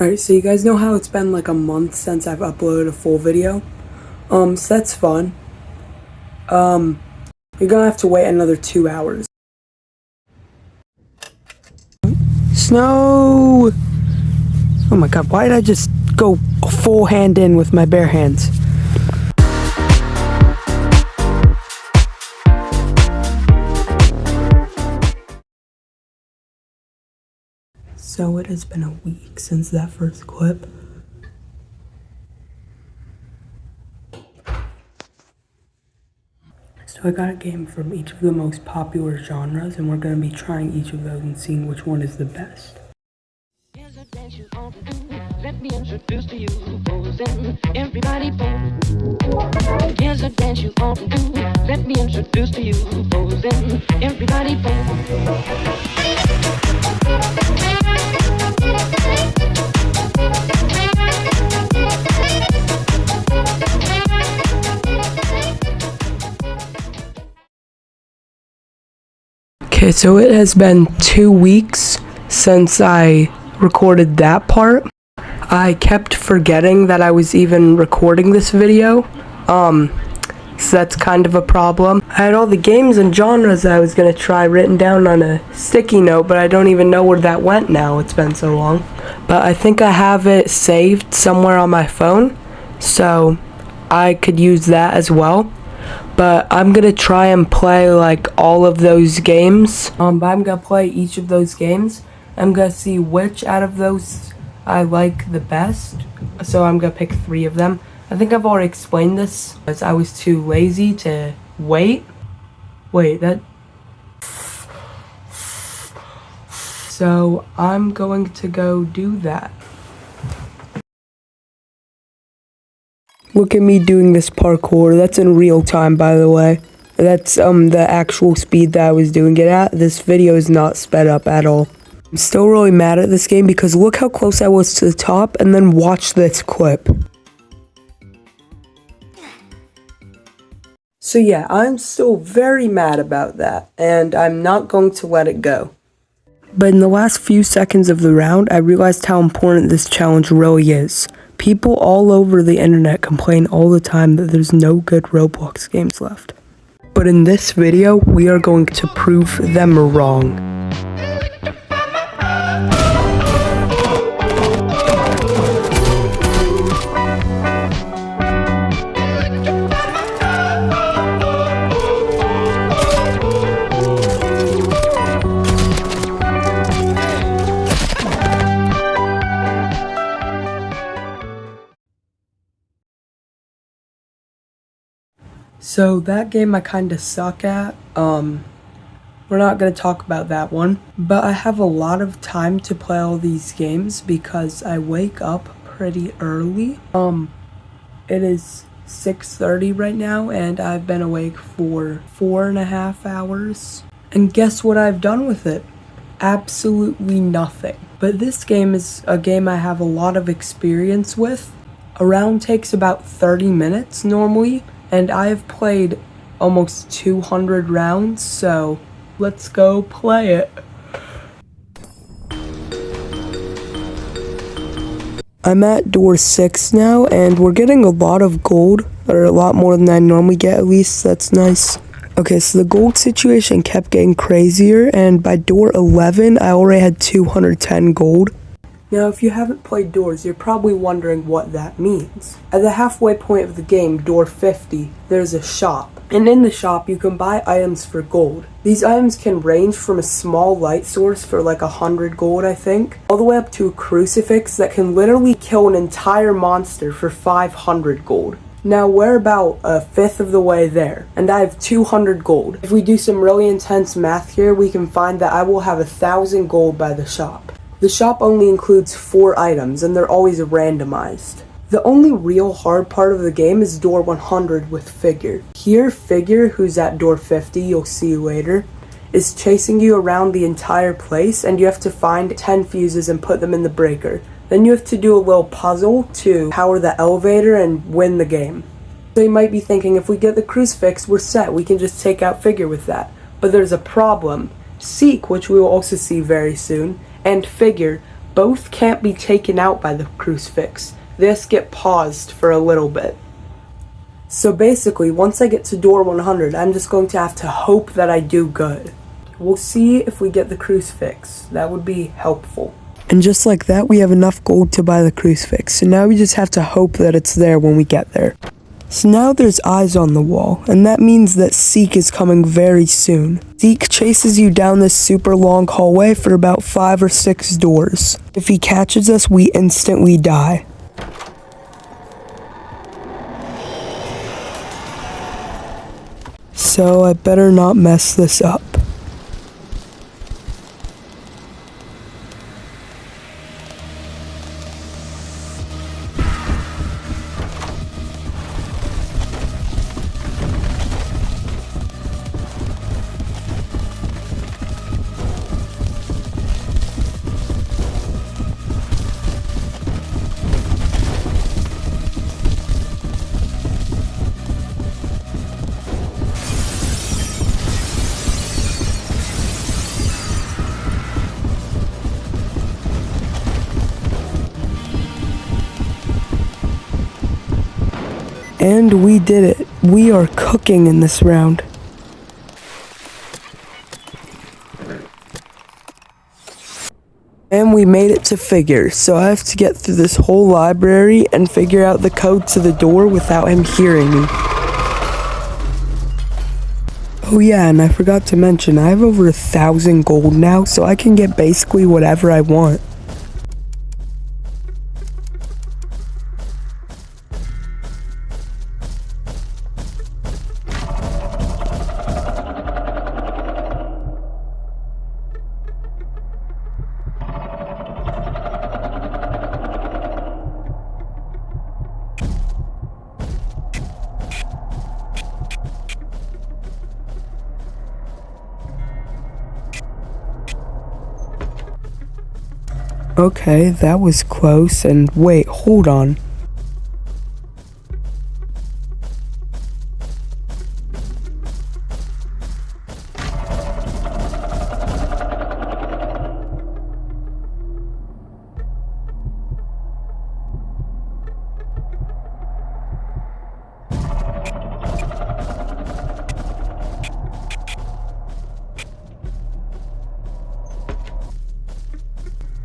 Alright, so you guys know how it's been like a month since I've uploaded a full video? So that's fun. You're gonna have to wait another 2 hours. Snow! Oh my god, why did I just go full hand in with my bare hands? So it has been a week since that first clip. So I got a game from each of the most popular genres, and we're going to be trying each of those and seeing which one is the best. Here's a dance you ought to do. Let me introduce to you, posing, everybody pose. Here's a dance you ought to do. Let me introduce to you, posing, everybody pose. Okay, so it has been 2 weeks since I recorded that part. I kept forgetting that I was even recording this video, so that's kind of a problem. I had all the games and genres that I was going to try written down on a sticky note, but I don't even know where that went now, it's been so long. But I think I have it saved somewhere on my phone, so I could use that as well. But I'm gonna try and play like all of those games. But I'm gonna play each of those games. I'm gonna see which out of those I like the best. So I'm gonna pick 3 of them. I think I've already explained this, as I was too lazy to wait. So I'm going to go do that. Look at me doing this parkour. That's in real time, by the way. That's the actual speed that I was doing it at. This video is not sped up at all. I'm still really mad at this game because look how close I was to the top, and then watch this clip. So yeah, I'm still very mad about that, and I'm not going to let it go. But in the last few seconds of the round, I realized how important this challenge really is. People all over the internet complain all the time that there's no good Roblox games left. But in this video, we are going to prove them wrong. So that game I kinda suck at. We're not gonna talk about that one. But I have a lot of time to play all these games because I wake up pretty early. It is 6:30 right now, and I've been awake for 4.5 hours. And guess what I've done with it? Absolutely nothing. But this game is a game I have a lot of experience with. A round takes about 30 minutes normally. And I've played almost 200 rounds, so let's go play it. I'm at door 6 now, and we're getting a lot of gold, or a lot more than I normally get at least. That's nice. Okay, so the gold situation kept getting crazier, and by door 11, I already had 210 gold. Now, if you haven't played doors, you're probably wondering what that means. At the halfway point of the game, door 50, there's a shop. And in the shop, you can buy items for gold. These items can range from a small light source for like 100 gold, I think, all the way up to a crucifix that can literally kill an entire monster for 500 gold. Now, we're about 1/5 of the way there, and I have 200 gold. If we do some really intense math here, we can find that I will have 1,000 gold by the shop. The shop only includes 4 items, and they're always randomized. The only real hard part of the game is door 100 with Figure. Here, Figure, who's at door 50, you'll see later, is chasing you around the entire place, and you have to find 10 fuses and put them in the breaker. Then you have to do a little puzzle to power the elevator and win the game. So you might be thinking, if we get the crucifix, we're set. We can just take out Figure with that. But there's a problem. Seek, which we will also see very soon, and Figure both can't be taken out by the crucifix. They just get paused for a little bit. So basically, once I get to door 100, I'm just going to have to hope that I do good. We'll see if we get the crucifix. That would be helpful. And just like that, we have enough gold to buy the crucifix. So now we just have to hope that it's there when we get there. So now there's eyes on the wall, and that means that Seek is coming very soon. Seek chases you down this super long hallway for about 5 or 6 doors. If he catches us, we instantly die. So I better not mess this up. And we did it. We are cooking in this round. And we made it to figure, so I have to get through this whole library and figure out the code to the door without him hearing me. Oh yeah, and I forgot to mention, I have over 1,000 gold now, so I can get basically whatever I want. Okay, that was close, and wait, hold on.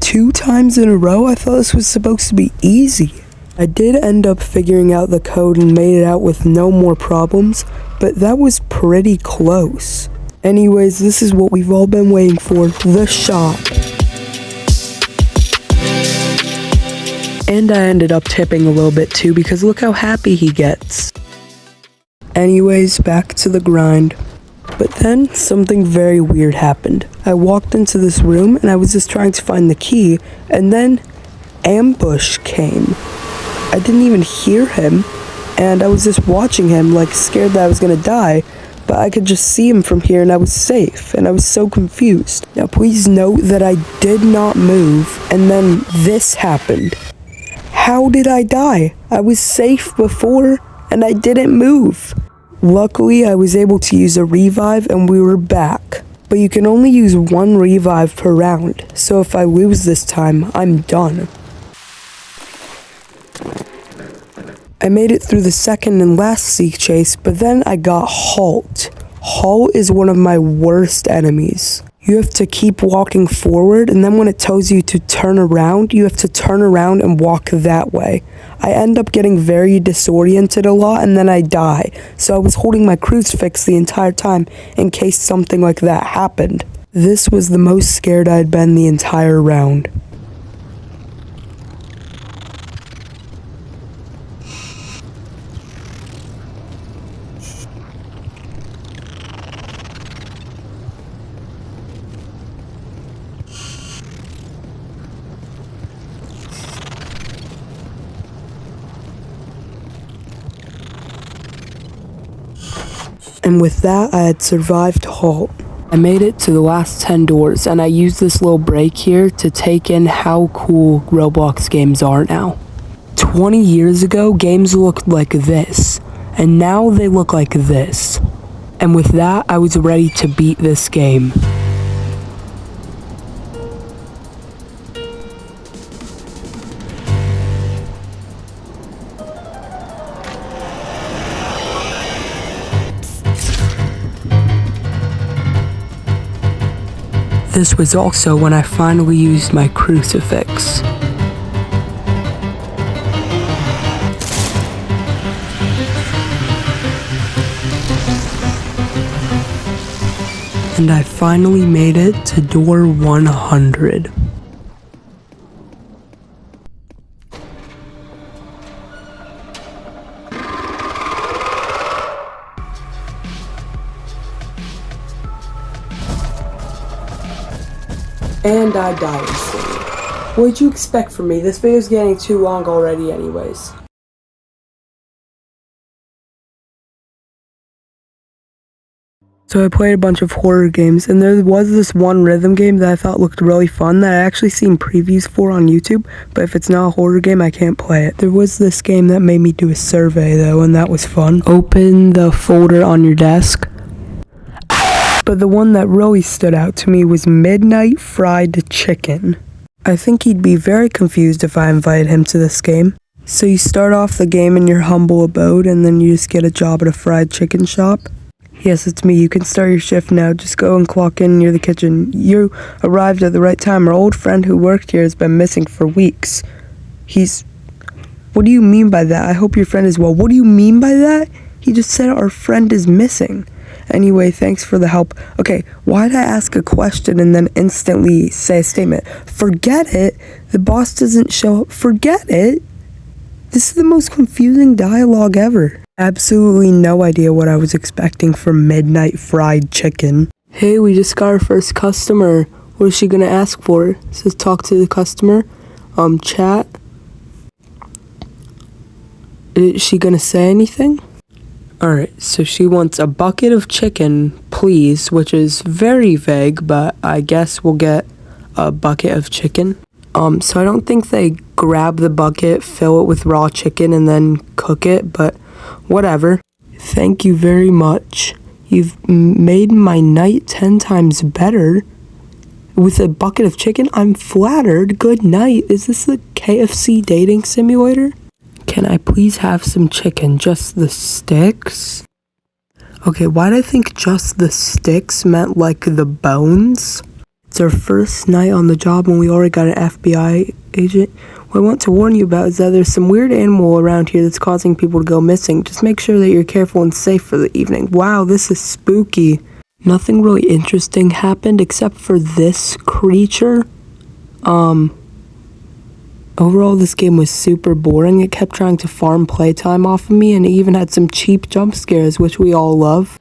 Two times in a row? I thought this was supposed to be easy. I did end up figuring out the code and made it out with no more problems, but that was pretty close. Anyways, this is what we've all been waiting for, the shop. And I ended up tipping a little bit too, because look how happy he gets. Anyways, back to the grind. But then, something very weird happened. I walked into this room, and I was just trying to find the key, and then, ambush came. I didn't even hear him, and I was just watching him, like, scared that I was gonna die, but I could just see him from here, and I was safe, and I was so confused. Now, please note that I did not move, and then this happened. How did I die? I was safe before, and I didn't move. Luckily, I was able to use a revive and we were back. But you can only use 1 revive per round, so if I lose this time, I'm done. I made it through the second and last Seek chase, but then I got Halt. Halt is one of my worst enemies. You have to keep walking forward, and then when it tells you to turn around, you have to turn around and walk that way. I end up getting very disoriented a lot, and then I die. So I was holding my crucifix the entire time in case something like that happened. This was the most scared I'd been the entire round. And with that, I had survived Halt. I made it to the last 10 doors, and I used this little break here to take in how cool Roblox games are now. 20 years ago, games looked like this, and now they look like this. And with that, I was ready to beat this game. This was also when I finally used my crucifix. And I finally made it to door 100. And I died instantly. What'd you expect from me? This video's getting too long already anyways. So I played a bunch of horror games, and there was this one rhythm game that I thought looked really fun that I actually seen previews for on YouTube, but if it's not a horror game, I can't play it. There was this game that made me do a survey though, and that was fun. Open the folder on your desk. But the one that really stood out to me was Midnight Fried Chicken. I think he'd be very confused if I invited him to this game. So you start off the game in your humble abode, and then you just get a job at a fried chicken shop. Yes, it's me. You can start your shift now. Just go and clock in near the kitchen. You arrived at the right time. Our old friend who worked here has been missing for weeks. What do you mean by that? I hope your friend is well. What do you mean by that? He just said our friend is missing. Anyway, thanks for the help. Okay, why'd I ask a question and then instantly say a statement? Forget it. The boss doesn't show up. Forget it. This is the most confusing dialogue ever. Absolutely no idea what I was expecting from Midnight Fried Chicken. Hey, we just got our first customer. What is she gonna ask for? It says talk to the customer. Chat. Is she gonna say anything? Alright, so she wants a bucket of chicken, please, which is very vague, but I guess we'll get a bucket of chicken. So I don't think they grab the bucket, fill it with raw chicken, and then cook it, but whatever. Thank you very much. You've made my night 10 times better. With a bucket of chicken, I'm flattered. Good night. Is this the KFC dating simulator? Can I please have some chicken? Just the sticks? Okay, why'd I think just the sticks meant like the bones? It's our first night on the job and we already got an FBI agent. What I want to warn you about is that there's some weird animal around here that's causing people to go missing. Just make sure that you're careful and safe for the evening. Wow, this is spooky. Nothing really interesting happened except for this creature. Overall, this game was super boring. It kept trying to farm playtime off of me, and it even had some cheap jump scares, which we all love.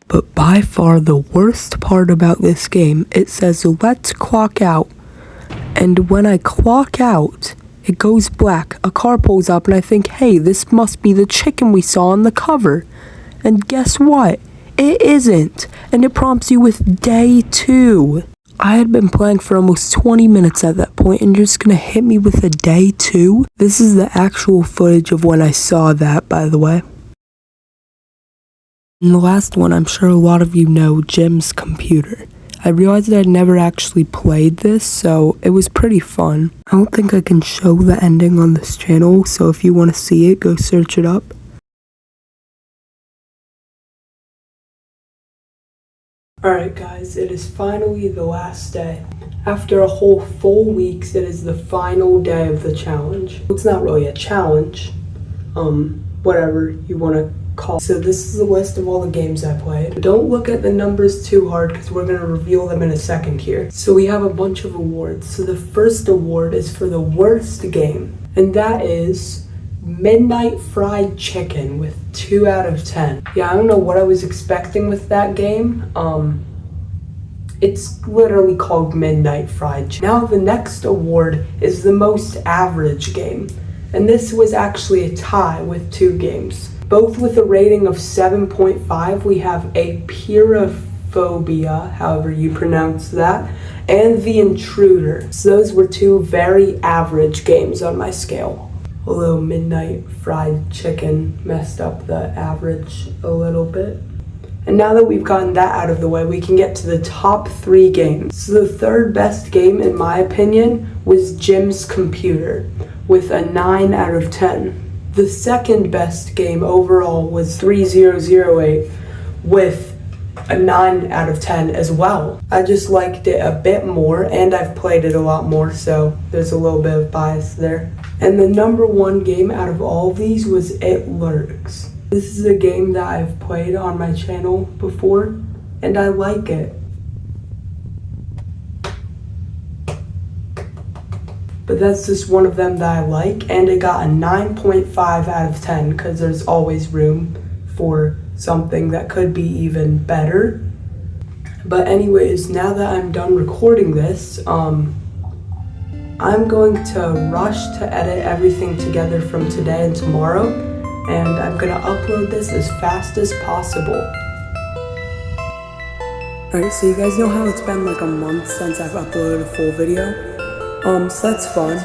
But by far the worst part about this game, it says, let's clock out. And when I clock out, it goes black. A car pulls up, and I think, hey, this must be the chicken we saw on the cover. And guess what? It isn't. And it prompts you with day 2. I had been playing for almost 20 minutes at that point, and you're just gonna hit me with a day 2? This is the actual footage of when I saw that, by the way. And the last one, I'm sure a lot of you know, Jim's Computer. I realized I'd never actually played this, so it was pretty fun. I don't think I can show the ending on this channel, so if you want to see it, go search it up. Alright guys, it is finally the last day. After a whole 4 weeks, it is the final day of the challenge. It's not really a challenge, whatever you want to call it. So this is the list of all the games I played. Don't look at the numbers too hard because we're going to reveal them in a second here. So we have a bunch of awards. So the first award is for the worst game, and that is Midnight Fried Chicken with 2 out of 10. Yeah, I don't know what I was expecting with that game. It's literally called Midnight Fried Chicken. Now the next award is the most average game. And this was actually a tie with 2 games. Both with a rating of 7.5, we have Apeirophobia, however you pronounce that, and The Intruder. So those were 2 very average games on my scale. Although Midnight Fried Chicken messed up the average a little bit. And now that we've gotten that out of the way, we can get to the top 3 games. So the third best game, in my opinion, was Jim's Computer, with a 9 out of 10. The second best game overall was 3008, with a 9 out of 10 as well. I just liked it a bit more, and I've played it a lot more, so there's a little bit of bias there. And the number one game out of all of these was It Lurks. This is a game that I've played on my channel before, and I like it. But that's just one of them that I like, and it got a 9.5 out of 10 because there's always room for something that could be even better. But anyways, now that I'm done recording this, I'm going to rush to edit everything together from today and tomorrow, and I'm gonna upload this as fast as possible. Alright, so you guys know how it's been like a month since I've uploaded a full video? So that's fun.